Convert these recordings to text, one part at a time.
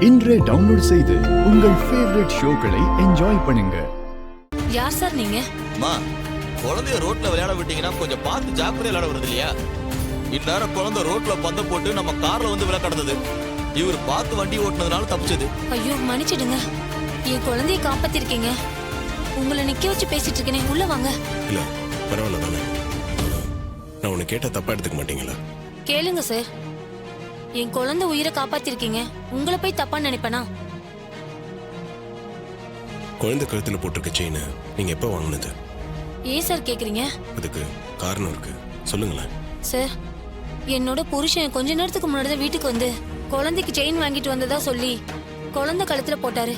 இன்றே டவுன்லோட் செய்து உங்கள் ஃபேவரட் ஷோக்களை என்ஜாய் பண்ணுங்க. யார் சார் நீங்க? மா, குழந்தைய ரோட்ல விளையாட விட்டீங்கன்னா கொஞ்சம் பார்த்து ஜாக்கிரதையா விளையாட வருது இல்லையா? இந்நேரம் குழந்தை ரோட்ல பந்த போட்டு நம்ம கார்ல வந்து விளையாட கடந்தது. இவர் பார்த்து வண்டி ஓட்டுனதுனால தப்பிச்சது. ஐயோ மன்னிச்சிடுங்க, என் குழந்தைய காப்பாத்திருக்கீங்க. உங்களை நிக்க வச்சு பேசிட்டு இருக்கேனே, உள்ள வாங்க. இல்ல பரவாயில்ல தானே, நான் உன்னை கேட்ட தப்பா எடுத்துக்க மாட்டீங்களா? கேளுங்க சார், என் குழந்தை உயிரை காப்பாத்திருக்கீங்க, உங்களை போய் தப்பா நினைப்பனா? குழந்தை கழுத்துல போட்டிருக்க செயின் நீங்க எப்ப வாங்கினது? ஏன் சார் கேக்குறீங்க? அதுக்கு காரணம் இருக்கு, சொல்லுங்களேன். சார், என்னோட புருஷன் கொஞ்ச நேரத்துக்கு முன்னாடி தான் வீட்டுக்கு வந்து குழந்தைக்கு செயின் வாங்கிட்டு வந்ததா சொல்லி குழந்தை கழுத்துல போட்டாரு.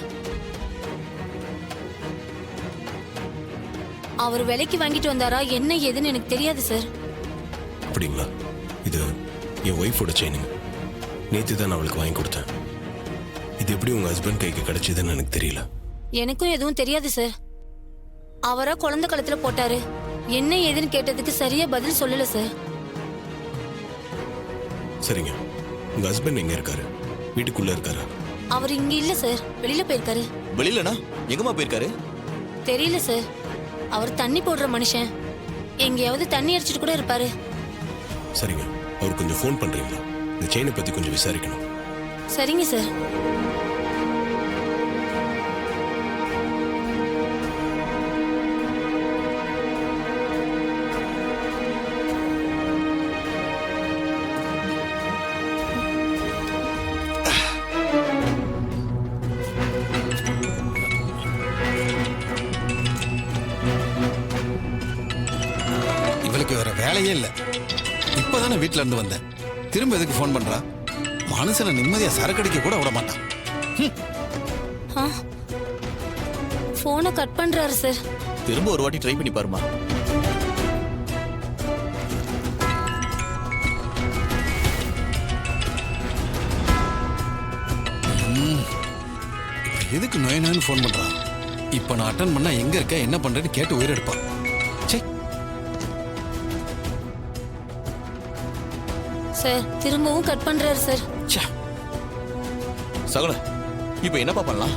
அவர் விலைக்கு வாங்கிட்டு வந்தாரா என்ன ஏதுன்னு எனக்கு தெரியாது சார். அப்படிங்களா? இது என் ஒய்ஃபோட செயினுங்க. நேற்று தான் நான் அவளுக்கு வாங்கி கொடுத்தேன். இது எப்படி உங்க ஹஸ்பண்ட் கைக்கு கிடைச்சதுன்னு எனக்கு தெரியல. எனக்கும் எதுவும் தெரியாது சார். அவரா குழந்தை கழுத்துல போட்டாரு. என்ன ஏதுன்னு கேட்டதுக்கு சரியா பதில் சொல்லல சார். சரிங்க, உங்க ஹஸ்பண்ட் எங்க இருக்காரு? வீட்டுக்குள்ள இருக்காரா? அவர் இங்க இல்ல சார், வெளியில போயிருக்காரு. வெளியிலனா எங்கம்மா போயிருக்காரு? தெரியல சார். அவர் தண்ணி போடுற மனுஷன், எங்கேயாவது தண்ணி அடிச்சிட்டு கூட இருப்பாரு. சரிங்க, அவர் கொஞ்சம் ஃபோன் பண்றீங்களா? இந்த செயினை பத்தி கொஞ்சம் விசாரிக்கணும். சரிங்க சார். இவளுக்கு வேற வேலையே இல்லை. இப்பதானே வீட்டுல இருந்து வந்தேன், திரும்ப எதுக்கு ஃபோன் பண்றா? மனுஷனை நிம்மதியா சரக்கடிக்க கூட விட மாட்டான். போனை கட் பண்றாரு சார். திரும்ப ஒரு வாட்டி ட்ரை பண்ணி பாருமா. எதுக்கு நோயினான்னு ஃபோன் பண்றான்? இப்ப நான் அட்டன் பண்ணா எங்க இருக்க என்ன பண்றேன்னு கேட்டு உயிரெடுப்பான். சார், திரும்பவும் கட் பண்றாரு சார். சகல, இப்ப என்னப்பா பண்ணலாம்?